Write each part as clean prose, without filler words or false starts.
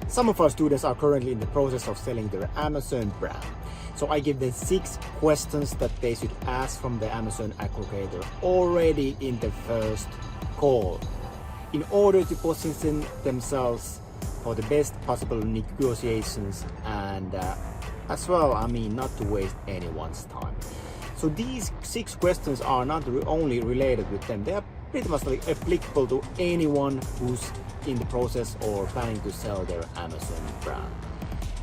Some of our students are currently in the process of selling their Amazon brand. So I give them 6 questions that they should ask from the Amazon aggregator already in the first call in order to position themselves for the best possible negotiations and as well, not to waste anyone's time. So these 6 questions are not only related with them, they are pretty much like applicable to anyone who's in the process or planning to sell their Amazon brand.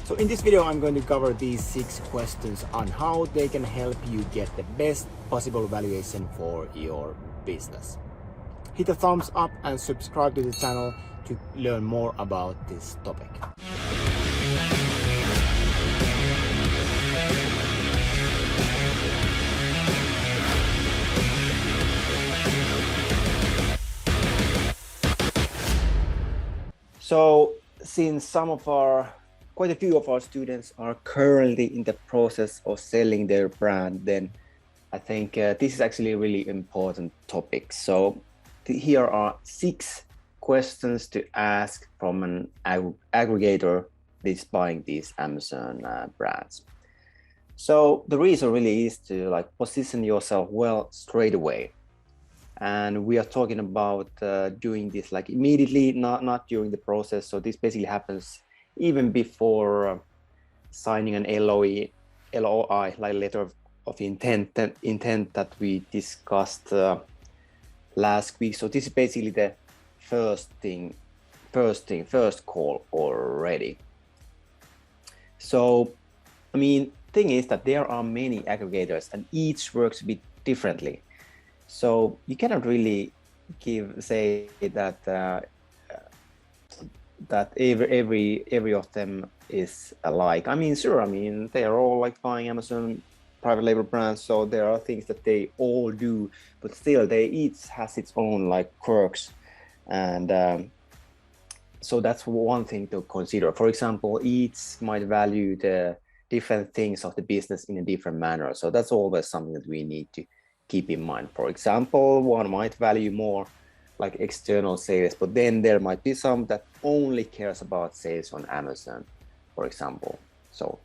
So in this video, I'm going to cover these 6 questions on how they can help you get the best possible valuation for your business. Hit the thumbs up and subscribe to the channel to learn more about this topic. So since quite a few of our students are currently in the process of selling their brand, then I think this is actually a really important topic. So here are 6 questions to ask from an aggregator that's buying these Amazon brands. So the reason really is to position yourself well straight away. And we are talking about doing this immediately, not during the process. So this basically happens even before signing an LOI, like letter of intent that we discussed last week. So this is basically the first call already. So, thing is that there are many aggregators and each works a bit differently. So you cannot really say that that every of them is alike. Sure, they are all buying Amazon private label brands, so there are things that they all do, but still they each has its own quirks, and so that's one thing to consider. For example, each might value the different things of the business in a different manner, so that's always something that we need to keep in mind. For example, one might value more external sales, but then there might be some that only cares about sales on Amazon, for example. So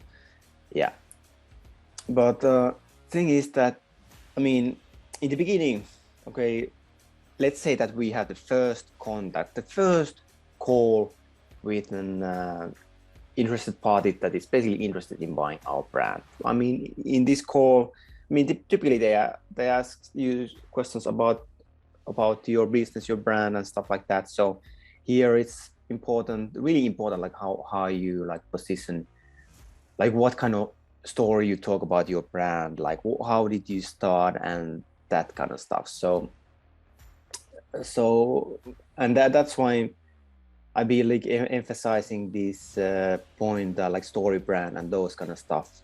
yeah, but the thing is that in the beginning, okay, let's say that we have the first contact, the first call with an interested party that is basically interested in buying our brand. In this call, typically they ask you questions about your business, your brand, and stuff like that. So here it's important, really important, how you position, what kind of story you talk about your brand, how did you start, and that kind of stuff. So and that's why I be emphasizing this point, story brand and those kind of stuff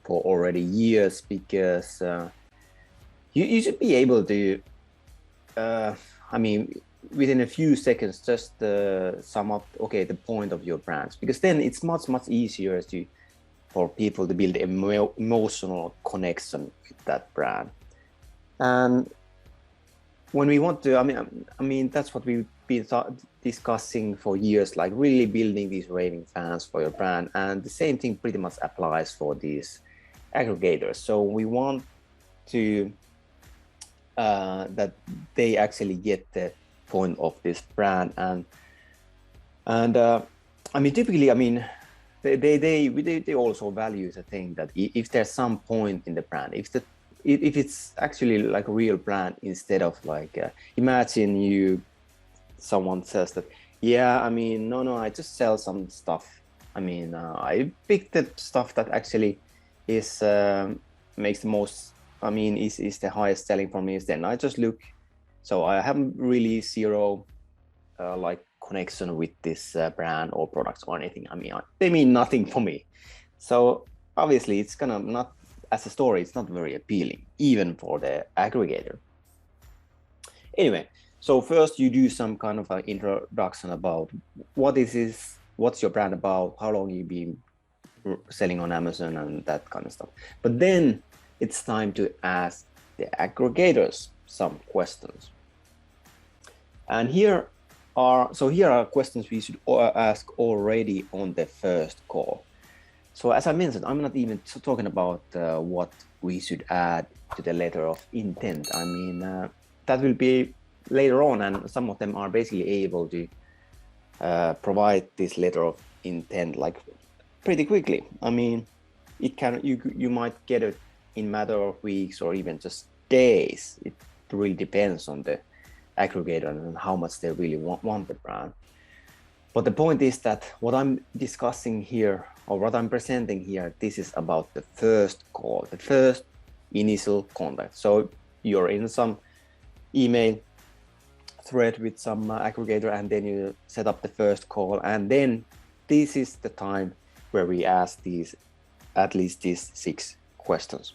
for already years, because you should be able to within a few seconds just sum up the point of your brands, because then it's much easier for people to build emotional connection with that brand. And when we want to, that's what we've been discussing for years, really building these raving fans for your brand. And the same thing pretty much applies for these aggregators. So we want to that they actually get the point of this brand, and typically, they also value the thing that if there's some point in the brand, if it's actually a real brand, instead of imagine someone says that, yeah, no, I just sell some stuff. I picked the stuff that actually is makes the most, is the highest selling for me. Then I just look, so I haven't really zero connection with this brand or products or anything. They mean nothing for me. So obviously it's gonna not, as a story, it's not very appealing, even for the aggregator. Anyway, so first you do some kind of an introduction about what is this, what's your brand about, how long you've been selling on Amazon, and that kind of stuff. But then it's time to ask the aggregators some questions. And here so here are questions we should ask already on the first call. So as I mentioned, I'm not even talking about what we should add to the letter of intent. I mean, that will be later on, and some of them are basically able to provide this letter of intent like pretty quickly. I mean, you might get it in matter of weeks or even just days. It really depends on the aggregator and how much they really want the brand. But the point is that what I'm discussing here, or what I'm presenting here, this is about the first call, the first initial contact. So you're in some email thread with some aggregator, and then you set up the first call, and then this is the time where we ask at least these 6 questions.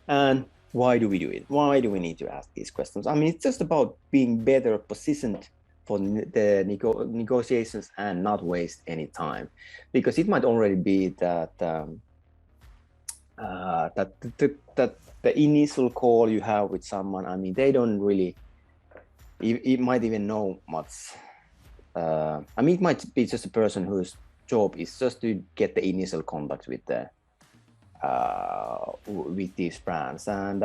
And why do we do it? Why do we need to ask these questions? I mean, it's just about being better positioned for the negotiations and not waste any time, because it might already be that that the initial call you have with someone, I mean, they don't really, it might even know much. I mean, it might be just a person whose job is just to get the initial contact with these brands. And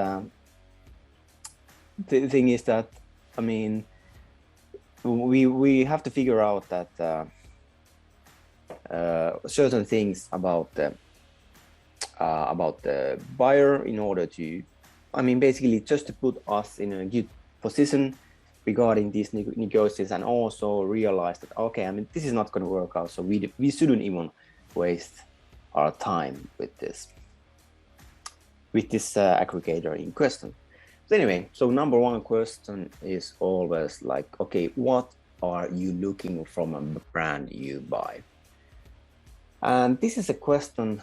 the thing is that, I mean, we have to figure out that certain things about the buyer in order to, I mean, basically just to put us in a good position regarding these negotiations, and also realize that, okay, I mean, this is not going to work out, so we shouldn't even waste our time with this aggregator in question. So anyway, so number one question is always like, okay, what are you looking from a brand you buy? And this is a question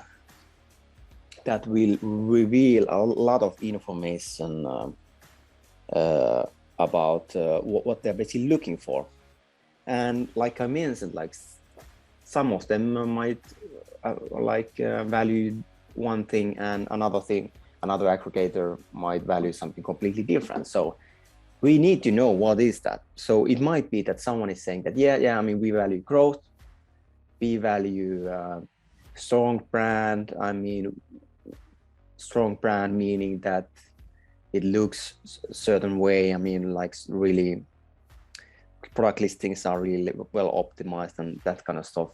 that will reveal a lot of information about what they're basically looking for. And like I mentioned, like some of them might value one thing, and another aggregator might value something completely different. So we need to know what is that. So it might be that someone is saying that, yeah, I mean, we value growth, we value strong brand. I mean, strong brand meaning that it looks a certain way. I mean, like really product listings are really well optimized and that kind of stuff.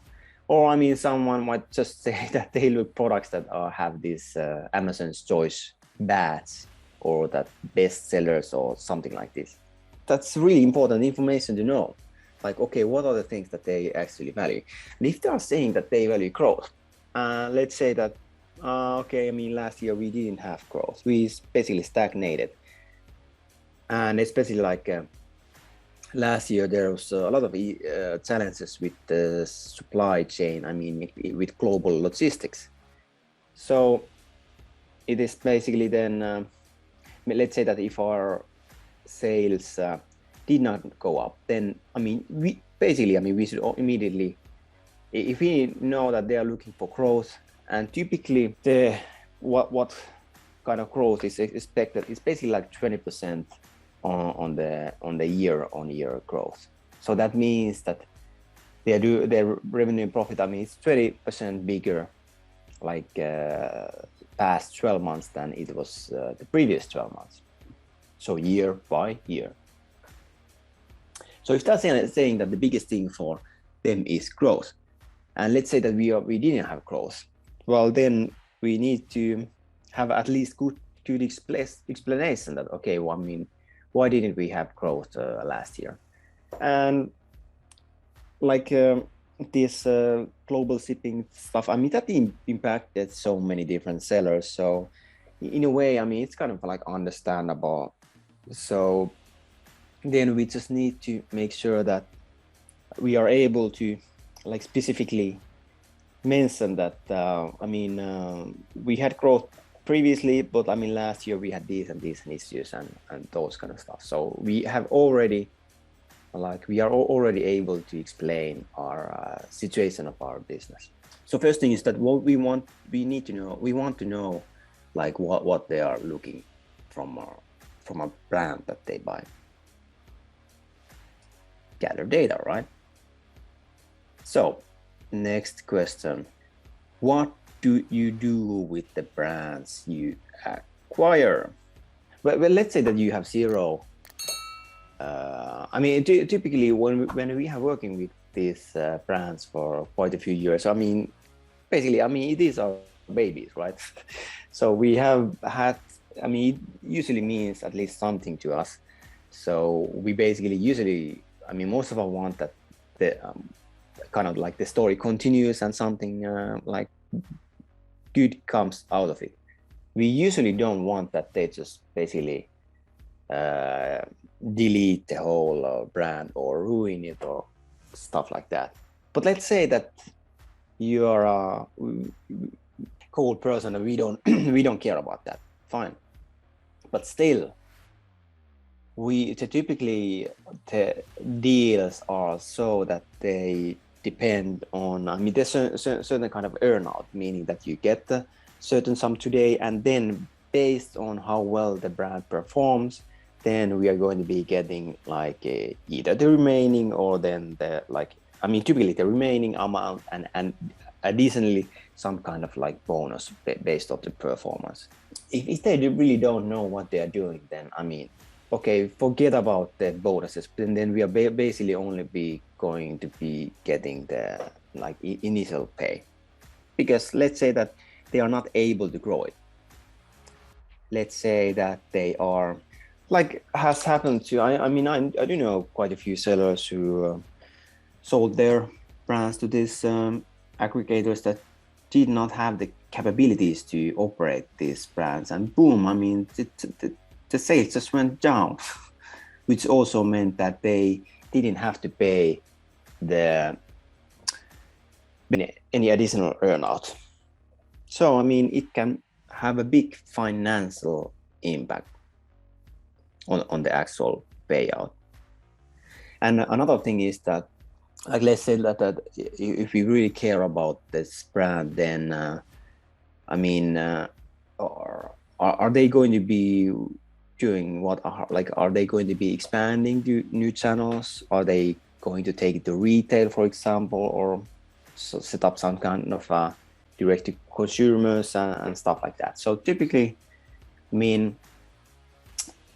Or I mean, someone might just say that they look products that have this Amazon's Choice badge, or that best sellers or something like this. That's really important information to know. Like, okay, what are the things that they actually value? And if they are saying that they value growth, let's say that, okay, I mean, last year we didn't have growth. We basically stagnated. And especially like last year, there was a lot of challenges with the supply chain, I mean, with global logistics. So it is basically then, let's say that if our sales did not go up, then, I mean, we should immediately, if we know that they are looking for growth, and typically what kind of growth is expected is basically like 20% on the year-on-year growth. So that means that their revenue and profit, I mean, it's 20% bigger like past 12 months than it was the previous 12 months. So year by year. So if that's saying that the biggest thing for them is growth, and let's say that we didn't have growth, well, then we need to have at least good explanation that, okay, well, I mean, why didn't we have growth last year? And like this global shipping stuff, I mean, that impacted so many different sellers. So in a way, I mean, it's kind of like understandable. So then we just need to make sure that we are able to like specifically mention that, I mean, we had growth previously, but I mean, last year we had these and these issues and those kind of stuff. So we have already, like, we are already able to explain our situation of our business. So first thing is that what we want to know like what they are looking from a brand that they buy. gather data, right? So next question, what do you do with the brands you acquire? Well, let's say that you have zero. I mean, typically when we are working with these brands for quite a few years, I mean, basically, I mean, these are babies, right? So we have had, I mean, it usually means at least something to us. So we basically usually, I mean, most of us want that the kind of like the story continues and something like good comes out of it. We usually don't want that they just basically delete the whole brand or ruin it or stuff like that. But let's say that you are a cold person and we don't we don't care about that. Fine, but still, typically the deals are so that they depend on. I mean, there's a certain kind of earnout, meaning that you get a certain sum today, and then based on how well the brand performs, then we are going to be getting like either the remaining or then the like. I mean, typically the remaining amount and additionally some kind of like bonus based on the performance. If they really don't know what they are doing, then I mean, okay, forget about the bonuses. Then we are basically only be going to be getting the like initial pay, because let's say that they are not able to grow it. Let's say that they are like has happened to. I mean, I do know quite a few sellers who sold their brands to these aggregators that did not have the capabilities to operate these brands, and boom, I mean, the sales just went down, which also meant that they didn't have to pay any additional earnout. So, I mean, it can have a big financial impact on the actual payout. And another thing is that, like, let's say that if we really care about this brand, then I mean, are they going to be doing what? Are they going to be expanding to new channels? Are they going to take it to retail, for example, or set up some kind of direct to consumers and stuff like that? So typically, I mean,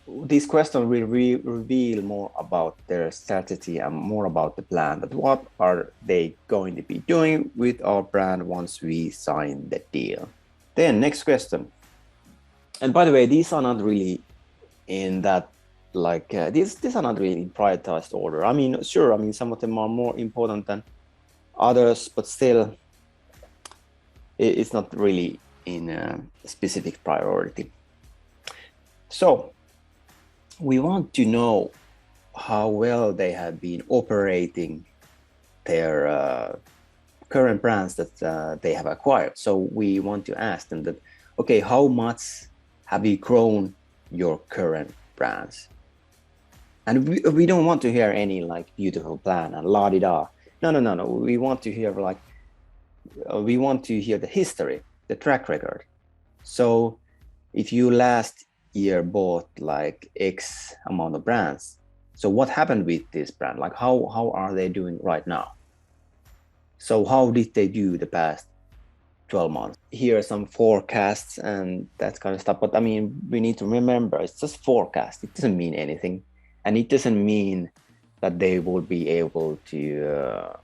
this question will reveal more about their strategy and more about the plan. But what are they going to be doing with our brand once we sign the deal? Then next question. And by the way, these are not really in that like these are not really in prioritized order. I mean, sure, I mean some of them are more important than others, but still, it's not really in a specific priority. So we want to know how well they have been operating their current brands that they have acquired. So we want to ask them that, okay, how much have you grown your current brands? And we don't want to hear any like beautiful plan and la-di-da. No. We want to hear like, we want to hear the history, the track record. So if you last year bought like X amount of brands, so what happened with this brand? Like how are they doing right now? So how did they do the past 12 months? Here are some forecasts and that kind of stuff. But I mean, we need to remember it's just forecast. It doesn't mean anything. And it doesn't mean that they will be able to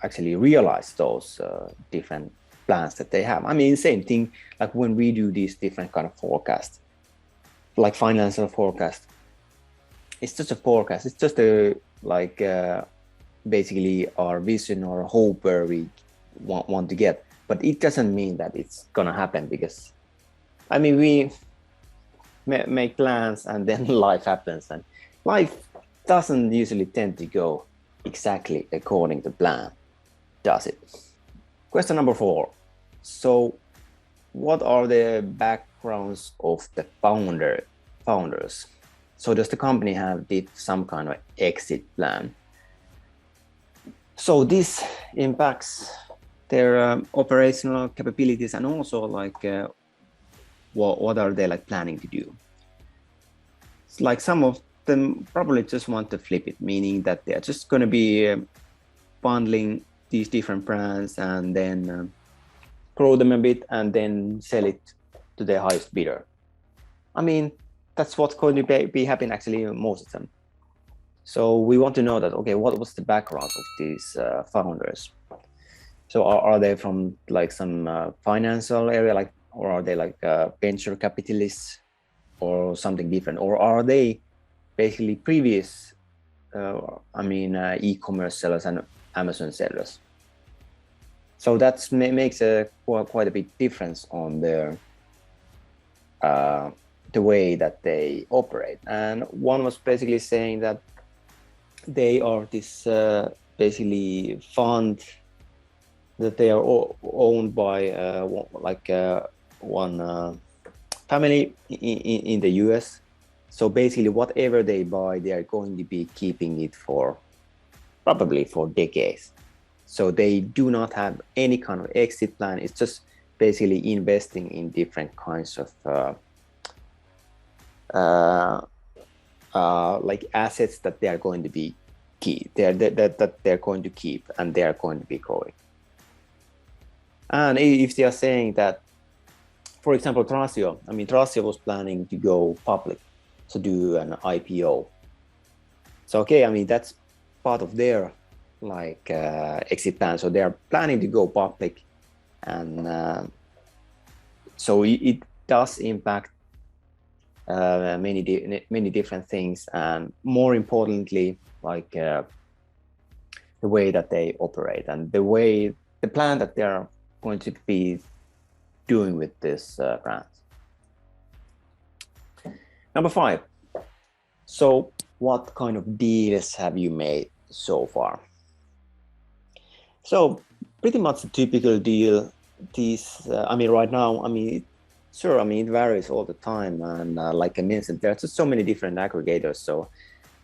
actually realize those different plans that they have. I mean, same thing like when we do these different kind of forecasts, like financial forecast. It's just a forecast. It's just a like basically our vision or hope where we want to get. But it doesn't mean that it's gonna happen, because I mean we make plans and then life happens, and life doesn't usually tend to go exactly according to plan, does it? Question number 4. So what are the backgrounds of the founders? So does the company did some kind of exit plan? So this impacts their operational capabilities, and also like what are they like planning to do? It's like some of them probably just want to flip it, meaning that they're just going to be bundling these different brands and then grow them a bit and then sell it to the highest bidder. I mean, that's what's going to be happening actually most of them. So we want to know that, okay, what was the background of these founders? So are they from like some financial area, like, or are they like venture capitalists or something different? Or are they basically previous, e-commerce sellers and Amazon sellers? So that makes quite a big difference on their the way that they operate. And one was basically saying that they are this basically fund that they are owned by one family in the US. So basically whatever they buy, they are going to be keeping it for probably for decades. So they do not have any kind of exit plan. It's just basically investing in different kinds of like assets that they are going to be that they're going to keep and they are going to be growing. And if they are saying that, for example, Thrasio was planning to go public, to do an IPO. So okay, that's part of their like exit plan. So they are planning to go public, and so it does impact many different things, and more importantly, like the way that they operate and the plan that they are going to be doing with this brand. Number 5. So what kind of deals have you made so far? So pretty much a typical deal. These, right now, sure, it varies all the time. And like I mentioned, there are just so many different aggregators. So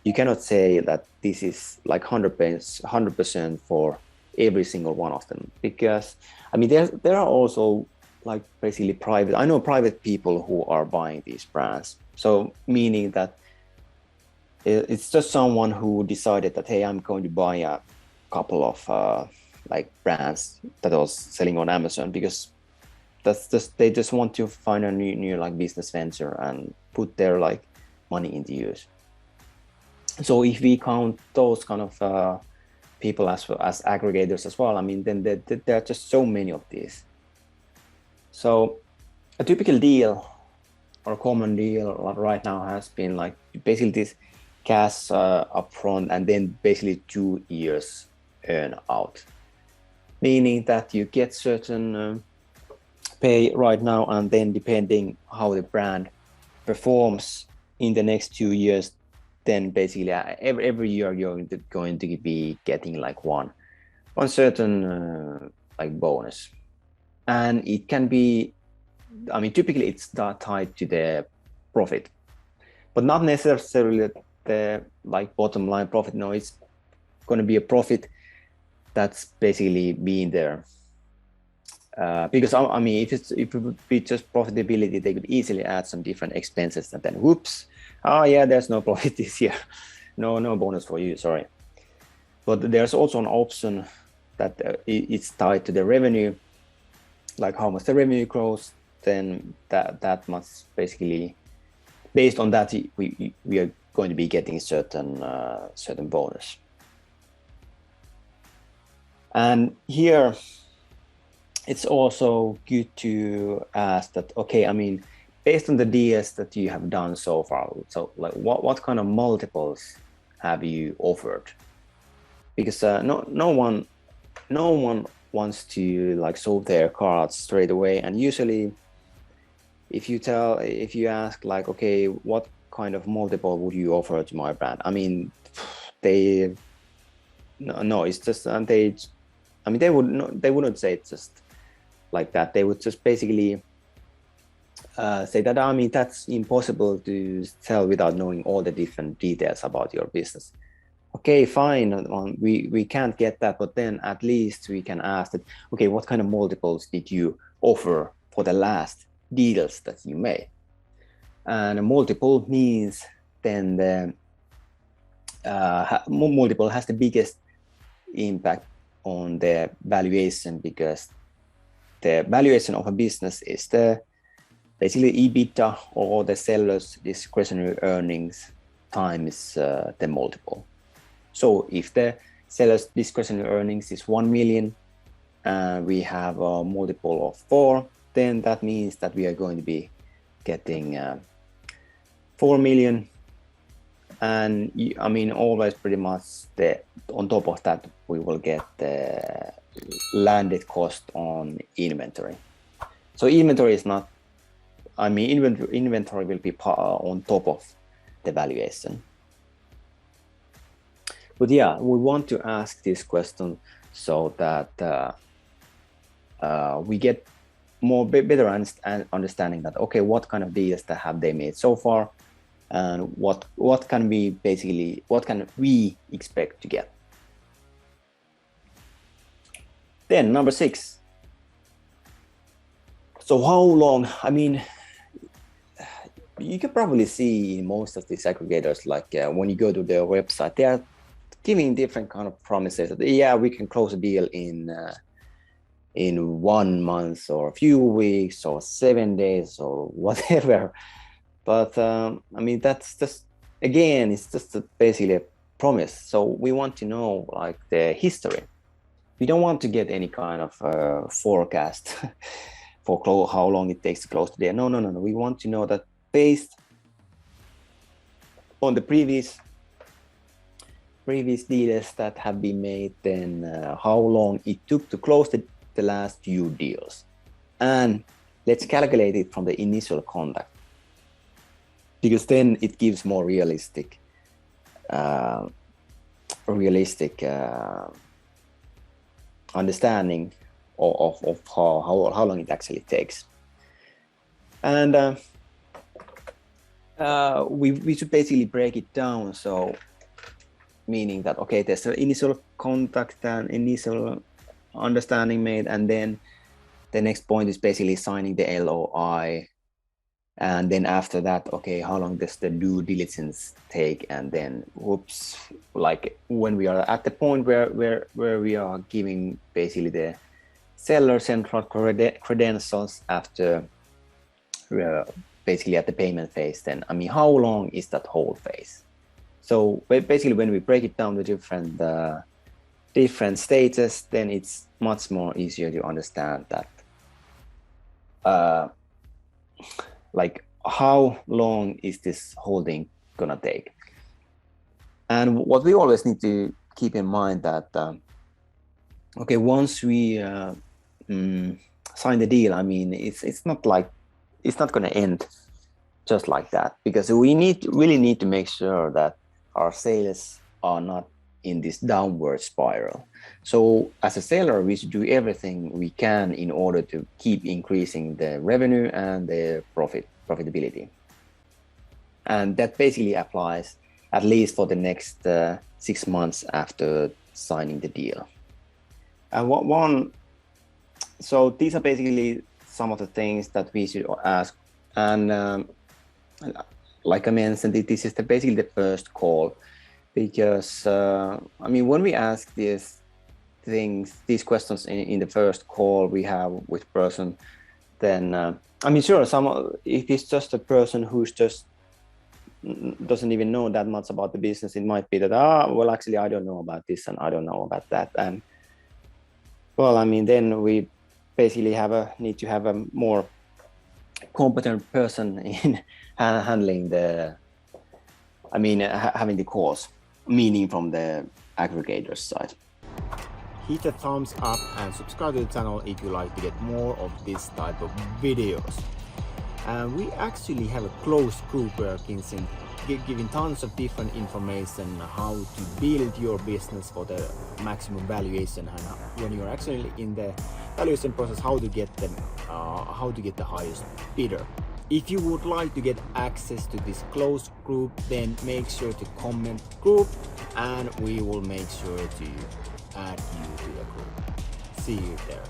you cannot say that this is like 100% for every single one of them, because there are also like basically private people who are buying these brands. So meaning that it's just someone who decided that, hey, I'm going to buy a couple of like brands that I was selling on Amazon, because they just want to find a new like business venture and put their like money into use. So if we count those kind of people as aggregators as well, then there are just so many of these. So a typical deal or a common deal right now has been like basically this cash upfront and then basically 2 years earn out, meaning that you get certain pay right now, and then depending how the brand performs in the next 2 years, then basically every year you're going to be getting like one certain like bonus. And it can be, typically it's tied to the profit, but not necessarily the like bottom line profit. No, it's going to be a profit that's basically being there. Because if it would be just profitability, they could easily add some different expenses, and then whoops, there's no profit this year, no bonus for you, sorry. But there's also an option that it's tied to the revenue, like how much the revenue grows, then that must basically, based on that, we are going to be getting certain bonus. And here it's also good to ask that, okay, based on the deals that you have done so far, so like what kind of multiples have you offered? Because no one wants to like sold their cards straight away. And usually if you ask like, okay, what kind of multiple would you offer to my brand? It's just, they wouldn't say it just like that. They would just basically say that, that's impossible to sell without knowing all the different details about your business. Okay, fine, we can't get that, but then at least we can ask that, okay, what kind of multiples did you offer for the last deals that you made? And a multiple means then multiple has the biggest impact on the valuation, because the valuation of a business is the basically EBITDA, or the seller's discretionary earnings times the multiple. So if the seller's discretionary earnings is 1 million, we have a multiple of 4, then that means that we are going to be getting 4 million. And I mean, always pretty much on top of that, we will get the landed cost on inventory. So inventory is not, I mean, inventory will be on top of the valuation. But yeah, we want to ask this question so that we get better understanding that, okay, what kind of deals that have they made so far, and what can we expect to get. Then number 6. So how long? I mean, you can probably see in most of these aggregators, like when you go to their website, they are giving different kind of promises that, yeah, we can close a deal in 1 month or a few weeks or 7 days or whatever. But I mean, that's just, again, it's just basically a promise. So we want to know like the history. We don't want to get any kind of forecast for how long it takes to close the deal. No. We want to know that based on the previous deals that have been made, then how long it took to close the last few deals. And let's calculate it from the initial contact, because then it gives more realistic understanding of how long it actually takes. And we should basically break it down. So meaning that, okay, there's an initial contact and initial understanding made, and then the next point is basically signing the LOI. And then after that, okay, how long does the due diligence take? And then, whoops, like when we are at the point where we are giving basically the seller central credentials after basically at the payment phase, then, I mean, how long is that whole phase? So basically when we break it down to different stages, then it's much more easier to understand that like how long is this whole thing gonna take. And what we always need to keep in mind that okay, once we sign the deal, I mean, it's not gonna end just like that, because we really need to make sure that our sales are not in this downward spiral. So as a seller, we should do everything we can in order to keep increasing the revenue and the profitability. And that basically applies at least for the next 6 months after signing the deal. And so these are basically some of the things that we should ask. And like I mentioned, this is basically the first call, because I mean, when we ask these questions in the first call we have with person, then I mean, sure, if it's just a person who's just doesn't even know that much about the business, it might be that, well, actually, I don't know about this and I don't know about that. And well, I mean, then we basically need to have a more competent person in handling having the calls, meaning from the aggregator's side. Hit a thumbs up and subscribe to the channel if you like to get more of this type of videos. And we actually have a closed group working, giving tons of different information how to build your business for the maximum valuation, and when you're actually in the valuation process, how to get the highest bidder. If you would like to get access to this closed group, then make sure to comment group and we will make sure to add you to the group. See you there.